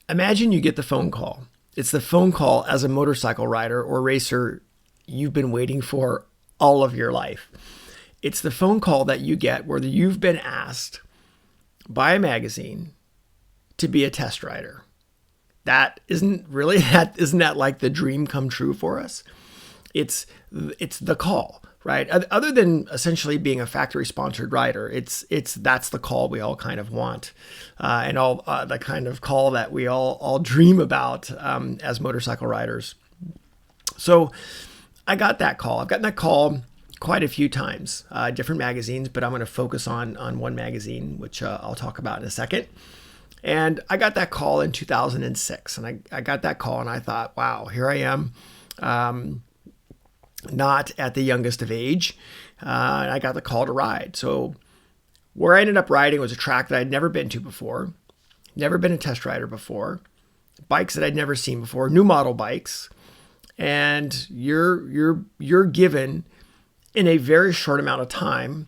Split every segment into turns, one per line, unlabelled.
Imagine you get the phone call. It's the phone call as a motorcycle rider or racer you've been waiting for all of your life. It's the phone call that you get where you've been asked by a magazine to be a test rider. Isn't that like the dream come true for us? It's the call, right? Other than essentially being a factory sponsored rider, that's the call we all kind of want, and all the kind of call that we all dream about as motorcycle riders. So I got that call. I've gotten that call quite a few times, different magazines, but I'm going to focus on one magazine, which I'll talk about in a second. And I got that call in 2006, and I got that call and I thought, wow, here I am, not at the youngest of age. And I got the call to ride. So where I ended up riding was a track that I'd never been to before, never been a test rider before, bikes that I'd never seen before, new model bikes. And you're given in a very short amount of time,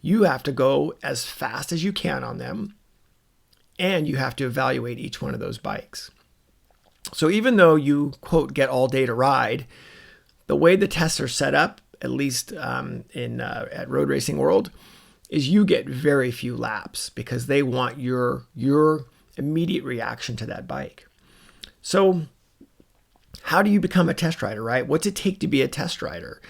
you have to go as fast as you can on them. And you have to evaluate each one of those bikes. So even though you, quote, get all day to ride, the way the tests are set up, at least at Road Racing World, is you get very few laps because they want your immediate reaction to that bike. So how do you become a test rider, right? What's it take to be a test rider?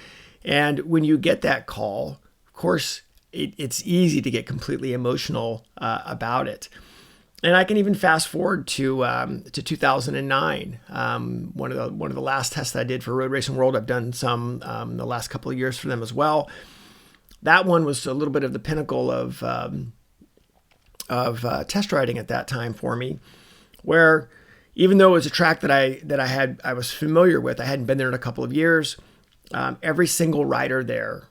And when you get that call, of course, it's easy to get completely emotional about it. And I can even fast forward to 2009. One of the last tests that I did for Road Racing World. I've done some the last couple of years for them as well. That one was a little bit of the pinnacle of test riding at that time for me, where even though it was a track that I was familiar with, I hadn't been there in a couple of years. Every single rider there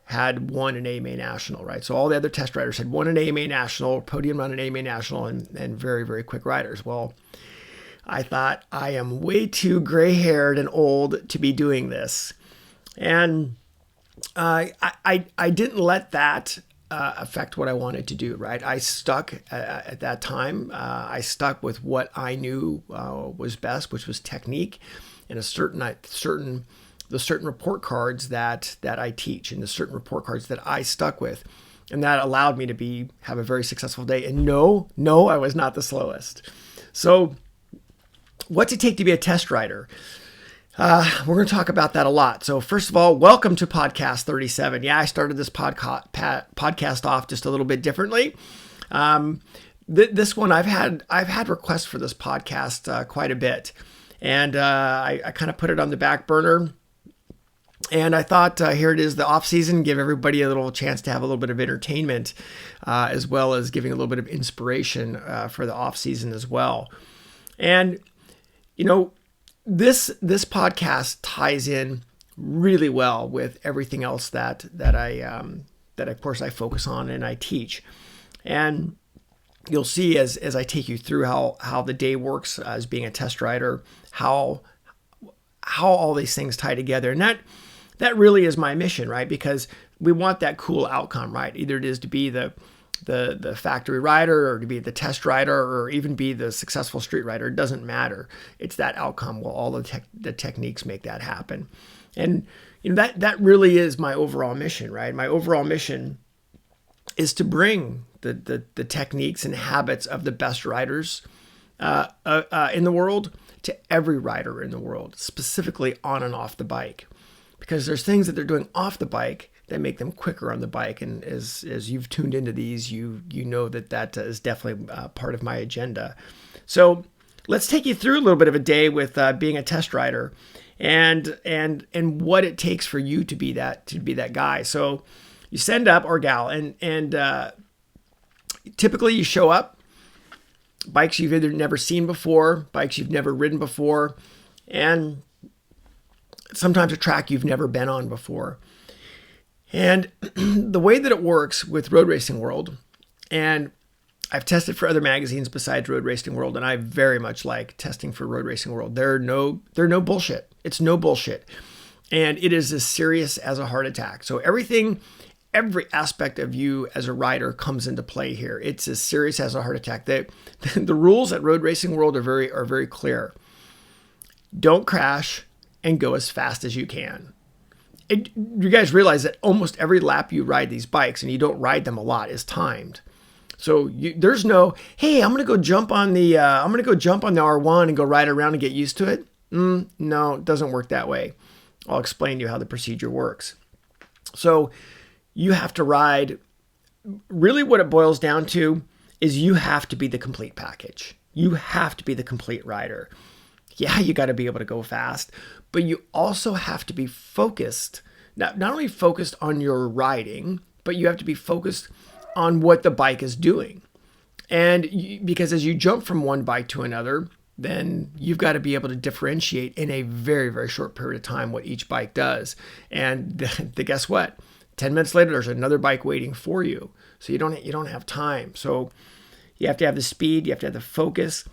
had won an AMA National, right? So all the other test riders had won an AMA National, podium on an AMA National, and very, very quick riders. Well, I thought, I am way too gray-haired and old to be doing this. And I didn't let that affect what I wanted to do, right? I stuck at that time. I stuck with what I knew was best, which was technique and the certain report cards that I teach and the certain report cards that I stuck with. And that allowed me to have a very successful day. And no, I was not the slowest. So what's it take to be a test rider? We're going to talk about that a lot. So first of all, welcome to podcast 37. Yeah, I started this podcast off just a little bit differently. This one, I've had requests for this podcast quite a bit. And I kind of put it on the back burner. And I thought, here it is, the off season, give everybody a little chance to have a little bit of entertainment, as well as giving a little bit of inspiration for the off season as well. And, this podcast ties in really well with everything else that I of course I focus on and I teach. And you'll see as I take you through how the day works as being a test rider, how all these things tie together. And that really is my mission, right? Because we want that cool outcome, right? Either it is to be the factory rider or to be the test rider or even be the successful street rider. It doesn't matter. It's that outcome. Well, all the techniques make that happen. And that really is my overall mission, right? My overall mission is to bring the techniques and habits of the best riders in the world to every rider in the world, specifically on and off the bike. Because there's things that they're doing off the bike that make them quicker on the bike. And as you've tuned into these, you know that is definitely part of my agenda. So let's take you through a little bit of a day with being a test rider and what it takes for you to be that guy. So you send up, or gal, and typically you show up, bikes you've either never seen before, bikes you've never ridden before, and sometimes a track you've never been on before. And the way that it works with Road Racing World, and I've tested for other magazines besides Road Racing World, and I very much like testing for Road Racing World. They're no bullshit. It's no bullshit. And it is as serious as a heart attack. So everything every aspect of you as a rider comes into play here. It's as serious as a heart attack. The rules at Road Racing World are very clear. Don't crash and go as fast as you can. You guys realize that almost every lap you ride these bikes, and you don't ride them a lot, is timed. So there's no, hey, I'm gonna go jump on the R1 and go ride around and get used to it. No, it doesn't work that way. I'll explain to you how the procedure works. So you have to ride. Really, what it boils down to is you have to be the complete package. You have to be the complete rider. Yeah, you got to be able to go fast, but you also have to be focused. Not only focused on your riding, but you have to be focused on what the bike is doing. And because as you jump from one bike to another, then you've got to be able to differentiate in a very short period of time what each bike does. And guess what? 10 minutes later, there's another bike waiting for you. So you don't have time. So you have to have the speed, you have to have the focus,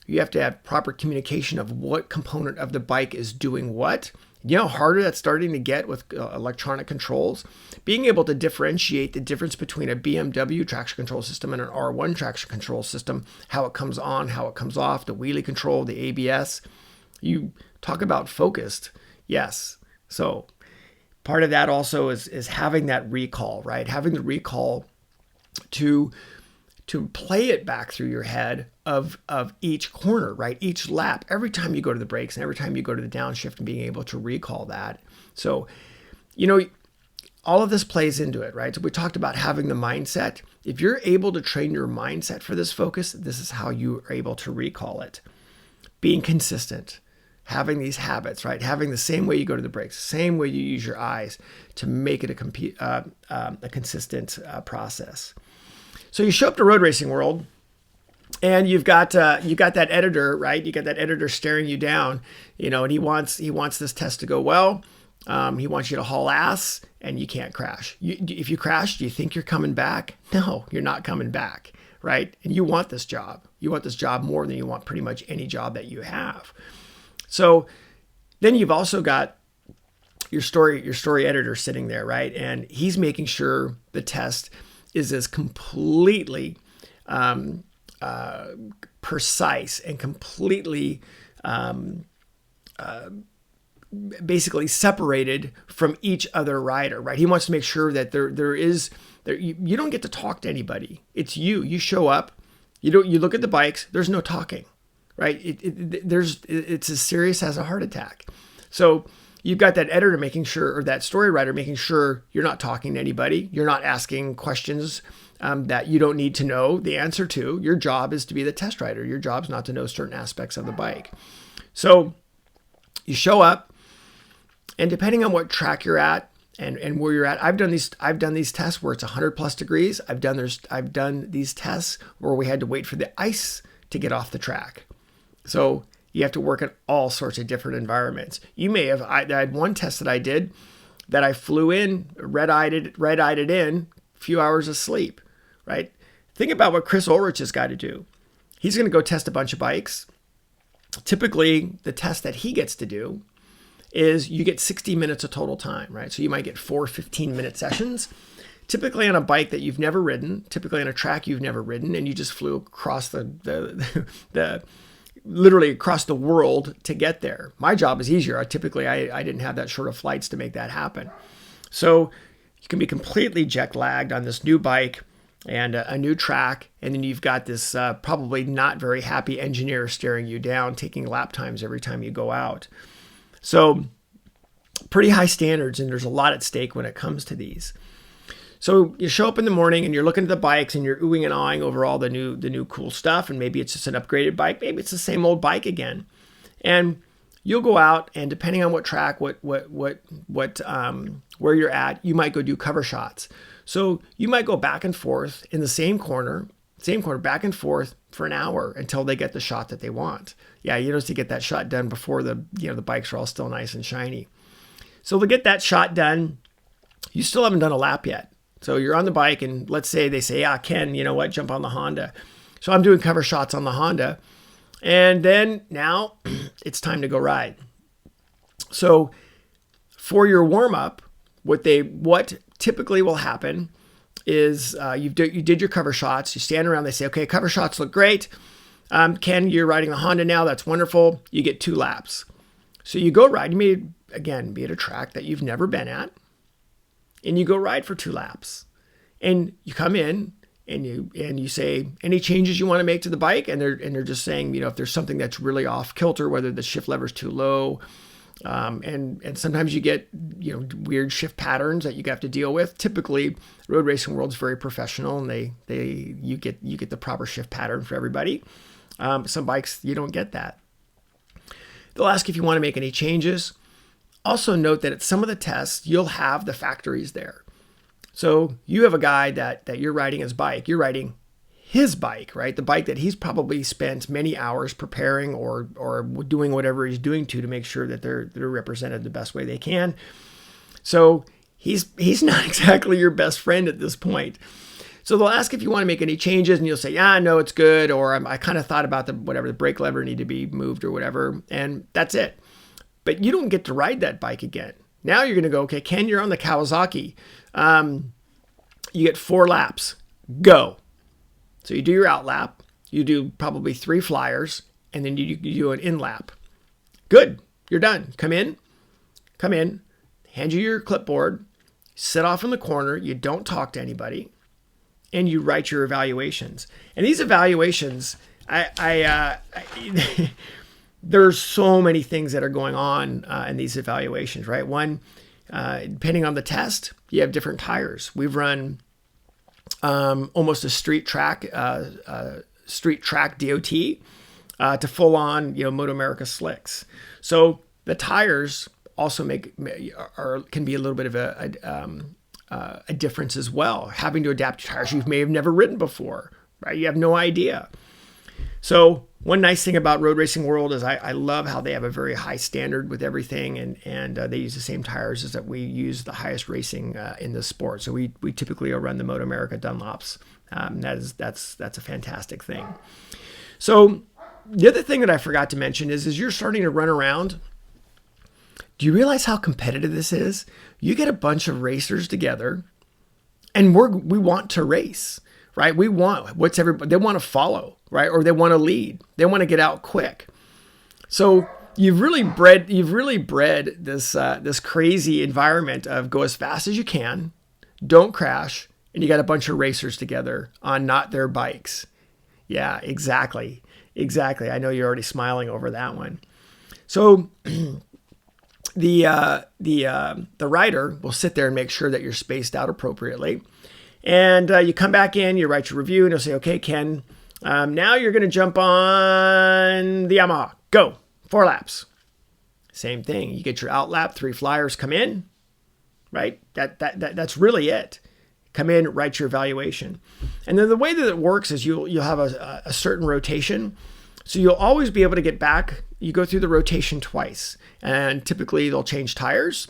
you have to have proper communication of what component of the bike is doing what. You know how harder that's starting to get with electronic controls? Being able to differentiate the difference between a BMW traction control system and an R1 traction control system, how it comes on, how it comes off, the wheelie control, the ABS. You talk about focused. Yes. So part of that also is having that recall, right? Having the recall to play it back through your head of each corner, right? Each lap, every time you go to the brakes and every time you go to the downshift, and being able to recall that. So, all of this plays into it, right? So we talked about having the mindset. If you're able to train your mindset for this focus, this is how you are able to recall it. Being consistent, having these habits, right? Having the same way you go to the brakes, same way you use your eyes to make it a consistent process. So you show up to Road Racing World, and you've got that editor, right? You got that editor staring you down, and he wants this test to go well. He wants you to haul ass, and you can't crash. If you crash, do you think you're coming back? No, you're not coming back, right? And you want this job. You want this job more than you want pretty much any job that you have. So then you've also got your story editor sitting there, right? And he's making sure the test is as completely precise and completely basically separated from each other rider, right? He wants to make sure that you don't get to talk to anybody. It's you. You show up. You look at the bikes. There's no talking, right? It's as serious as a heart attack. So you've got that editor making sure, or that story writer making sure you're not talking to anybody. You're not asking questions that you don't need to know the answer to. Your job is to be the test rider. Your job's not to know certain aspects of the bike. So you show up, and depending on what track you're at and where you're at, I've done these tests where it's 100 plus degrees. I've done these tests where we had to wait for the ice to get off the track. So you have to work in all sorts of different environments. I had one test that I did that I flew in, red-eyed it in, a few hours of sleep, right? Think about what Chris Ulrich has got to do. He's going to go test a bunch of bikes. Typically, the test that he gets to do is you get 60 minutes of total time, right? So you might get 4 15-minute sessions, typically on a bike that you've never ridden, typically on a track you've never ridden, and you just flew across literally across the world to get there. My job is easier. I didn't have that short of flights to make that happen. So you can be completely jet lagged on this new bike and a new track, and then you've got this probably not very happy engineer staring you down, taking lap times every time you go out. So pretty high standards, and there's a lot at stake when it comes to these. So you show up in the morning and you're looking at the bikes and you're oohing and awing over all the new cool stuff. And maybe it's just an upgraded bike. Maybe it's the same old bike again. And you'll go out, and depending on what track, where you're at, you might go do cover shots. So you might go back and forth in the same corner, back and forth for an hour until they get the shot that they want. Yeah, you just to get that shot done before the bikes are all still nice and shiny. So to get that shot done, you still haven't done a lap yet. So you're on the bike, and let's say they say, yeah, Ken, you know what, jump on the Honda. So I'm doing cover shots on the Honda. And then now it's time to go ride. So for your warm-up, what typically will happen is you did your cover shots. You stand around. They say, okay, cover shots look great. Ken, you're riding the Honda now. That's wonderful. You get 2 laps. So you go ride. You may, again, be at a track that you've never been at. And you go ride for 2 laps. And you come in and you say, any changes you want to make to the bike? And they're just saying, if there's something that's really off kilter, whether the shift lever is too low. And sometimes you get, weird shift patterns that you have to deal with. Typically, road racing world's very professional, and you get the proper shift pattern for everybody. Some bikes, you don't get that. They'll ask if you want to make any changes. Also note that at some of the tests, you'll have the factories there. So you have a guy that you're riding his bike. You're riding his bike, right? The bike that he's probably spent many hours preparing or doing whatever he's doing to make sure that they're represented the best way they can. So he's not exactly your best friend at this point. So they'll ask if you want to make any changes, and you'll say, yeah, no, it's good. Or I kind of thought about the brake lever need to be moved or whatever. And that's it. But you don't get to ride that bike again. Now you're going to go, okay, Ken, you're on the Kawasaki. You get 4 laps. Go. So you do your out lap. You do probably 3 flyers, and then you do an in lap. Good. You're done. Come in. Hand you your clipboard. Sit off in the corner. You don't talk to anybody. And you write your evaluations. And these evaluations, there's so many things that are going on in these evaluations, right? One, depending on the test, you have different tires. We've run almost a street track DOT to full on, Moto America slicks. So the tires also can be a little bit of a difference as well. Having to adapt to tires you may have never ridden before, right? You have no idea. So one nice thing about Road Racing World is I love how they have a very high standard with everything, and they use the same tires as that we use the highest racing in the sport. So we typically run the Moto America Dunlops. That's a fantastic thing. So the other thing that I forgot to mention is you're starting to run around. Do you realize how competitive this is? You get a bunch of racers together, and we want to race, right? We want they want to follow, right? Or they want to lead. They want to get out quick. So you've really bred this crazy environment of go as fast as you can, don't crash, and you got a bunch of racers together on not their bikes. Yeah, exactly. I know you're already smiling over that one. So the rider will sit there and make sure that you're spaced out appropriately. And you come back in, you write your review, and you'll say, okay, Ken, now you're going to jump on the Yamaha. Go. 4 laps. Same thing. You get your out lap, 3 flyers, come in, right? That's really it. Come in, write your evaluation. And then the way that it works is you'll have a certain rotation. So you'll always be able to get back. You go through the rotation twice, and typically they'll change tires.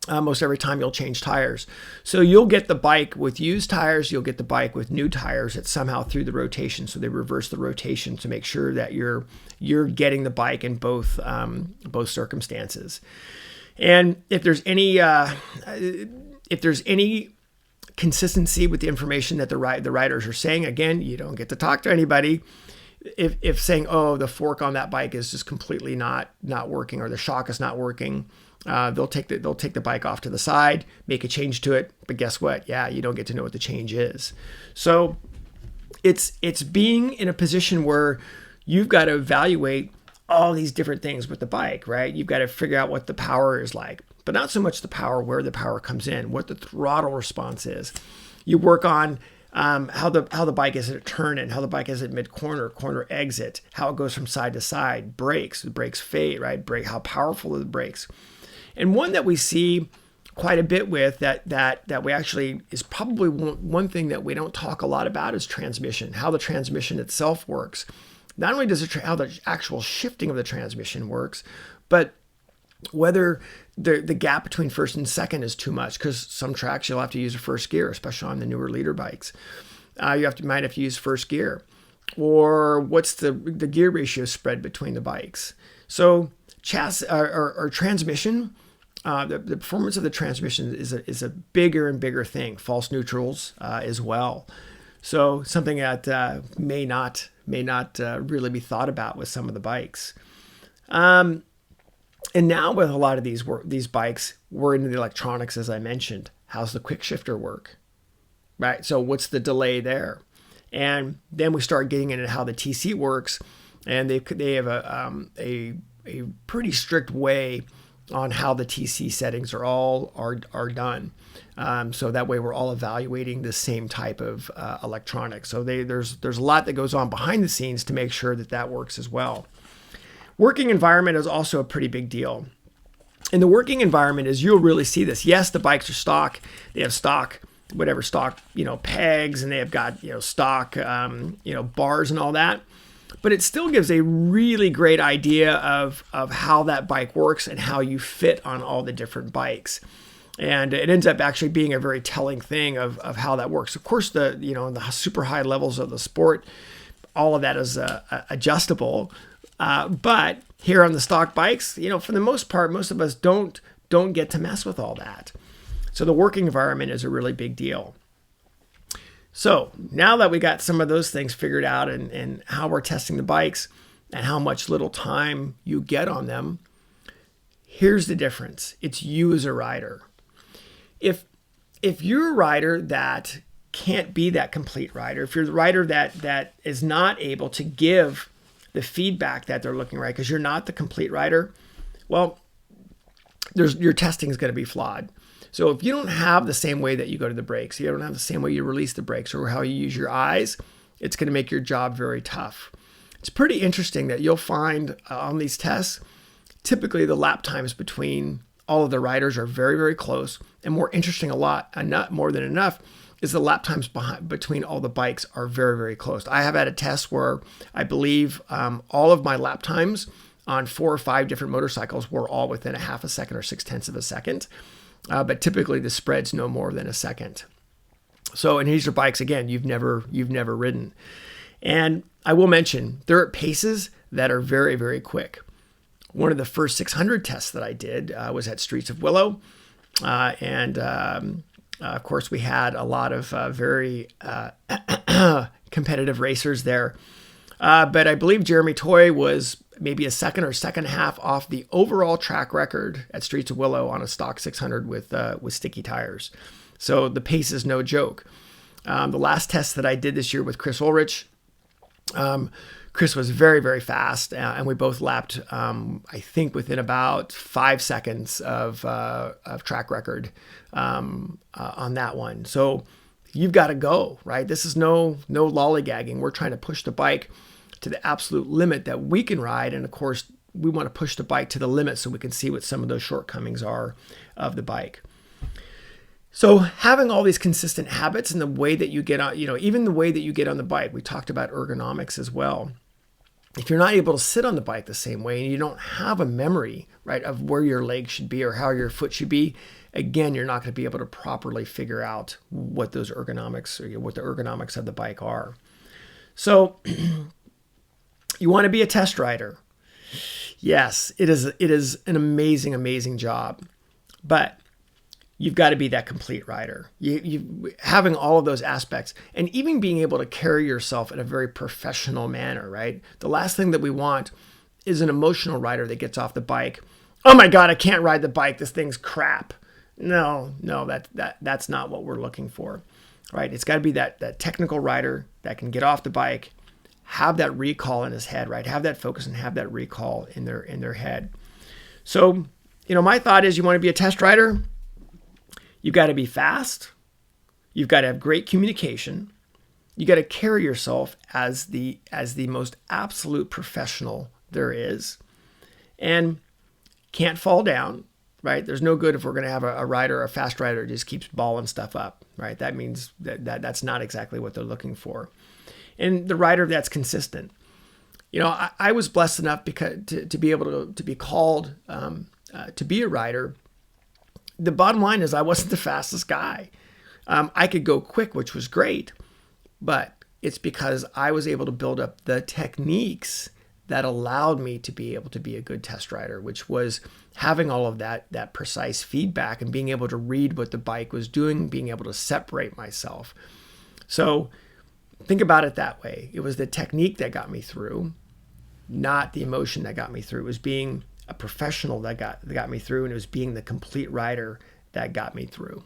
Most every time you'll change tires. So you'll get the bike with used tires, you'll get the bike with new tires that somehow through the rotation. So they reverse the rotation to make sure that you're getting the bike in both circumstances. And if there's any consistency with the information that the riders are saying, again, you don't get to talk to anybody. If saying, oh, the fork on that bike is just completely not working, or the shock is not working, they'll take the bike off to the side, make a change to it. But guess what? Yeah, you don't get to know what the change is. So it's being in a position where you've got to evaluate all these different things with the bike, right? You've got to figure out what the power is like, but not so much the power, where the power comes in, what the throttle response is. You work on how the bike is at turn in, how the bike is at mid-corner, corner exit, how it goes from side to side, brakes, the brakes fade, right? How powerful are the brakes? And one that we see quite a bit with that we actually is probably one thing that we don't talk a lot about is transmission, how the transmission itself works. Not only does how the actual shifting of the transmission works, but whether the gap between first and second is too much, because some tracks you'll have to use a first gear, especially on the newer leader bikes. You might have to use first gear, or what's the gear ratio spread between the bikes. So chassis or transmission the performance of the transmission is a bigger and bigger thing. False neutrals as well. So something that may not really be thought about with some of the bikes. And now with a lot of these bikes, we're into the electronics, as I mentioned. How's the quick shifter work? Right. So what's the delay there? And then we start getting into how the TC works, and they have a pretty strict way on how the TC settings are done. So that way we're all evaluating the same type of electronics. So there's a lot that goes on behind the scenes to make sure that works as well. Working environment is also a pretty big deal. In the working environment is you'll really see this. Yes, the bikes are stock. They have stock pegs, and they have got, stock, bars and all that. But it still gives a really great idea of how that bike works and how you fit on all the different bikes. And it ends up actually being a very telling thing of how that works. Of course, in the super high levels of the sport, all of that is adjustable. But here on the stock bikes, for the most part, most of us don't get to mess with all that. So the working environment is a really big deal. So now that we got some of those things figured out and how we're testing the bikes and how much little time you get on them, here's the difference. It's you as a rider. If you're a rider that can't be that complete rider, if you're the rider that is not able to give the feedback that they're looking right, because you're not the complete rider, well, your testing is going to be flawed. So if you don't have the same way that you go to the brakes, you don't have the same way you release the brakes or how you use your eyes, it's going to make your job very tough. It's pretty interesting that you'll find on these tests, typically the lap times between all of the riders are very, very close. And more interesting, more than enough, is the lap times between all the bikes are very, very close. I have had a test where I believe all of my lap times on 4 or 5 different motorcycles were all within a half a second or 0.6 of a second. But typically the spread's no more than a second. So, and these are bikes, again, you've never ridden. And I will mention, there are paces that are very, very quick. One of the first 600 tests that I did was at Streets of Willow. Of course, we had a lot of very competitive racers there. But I believe Jeremy Toy was maybe a second or second half off the overall track record at Streets of Willow on a stock 600 with sticky tires. So the pace is no joke. The last test that I did this year with Chris Ulrich, Chris was very, very fast, and we both lapped, I think, within about 5 seconds of track record on that one. So you've got to go, right? This is no lollygagging. We're trying to push the bike to the absolute limit that we can ride. And of course, we want to push the bike to the limit so we can see what some of those shortcomings are of the bike. So having all these consistent habits and the way that you get on, even the way that you get on the bike, we talked about ergonomics as well. If you're not able to sit on the bike the same way and you don't have a memory, right, of where your leg should be or how your foot should be, again, you're not going to be able to properly figure out what those ergonomics or what the ergonomics of the bike are. So you want to be a test rider. Yes, it is an amazing, amazing job, but you've got to be that complete rider. You having all of those aspects and even being able to carry yourself in a very professional manner, right? The last thing that we want is an emotional rider that gets off the bike. Oh my God, I can't ride the bike. This thing's crap. No, that's not what we're looking for, right? It's got to be that technical rider that can get off the bike, have that recall in his head, right? Have that focus and have that recall in their head. So, my thought is you want to be a test rider. You've got to be fast. You've got to have great communication. You got to carry yourself as the most absolute professional there is, and can't fall down, right? There's no good if we're going to have a fast rider who just keeps balling stuff up, right? That means that's not exactly what they're looking for. And the rider that's consistent. I was blessed enough to be able to be called to be a rider. The bottom line is I wasn't the fastest guy. I could go quick, which was great, but it's because I was able to build up the techniques that allowed me to be able to be a good test rider, which was having all of that precise feedback and being able to read what the bike was doing, being able to separate myself. So think about it that way. It was the technique that got me through, not the emotion that got me through. It was being a professional that got me through, and it was being the complete rider that got me through.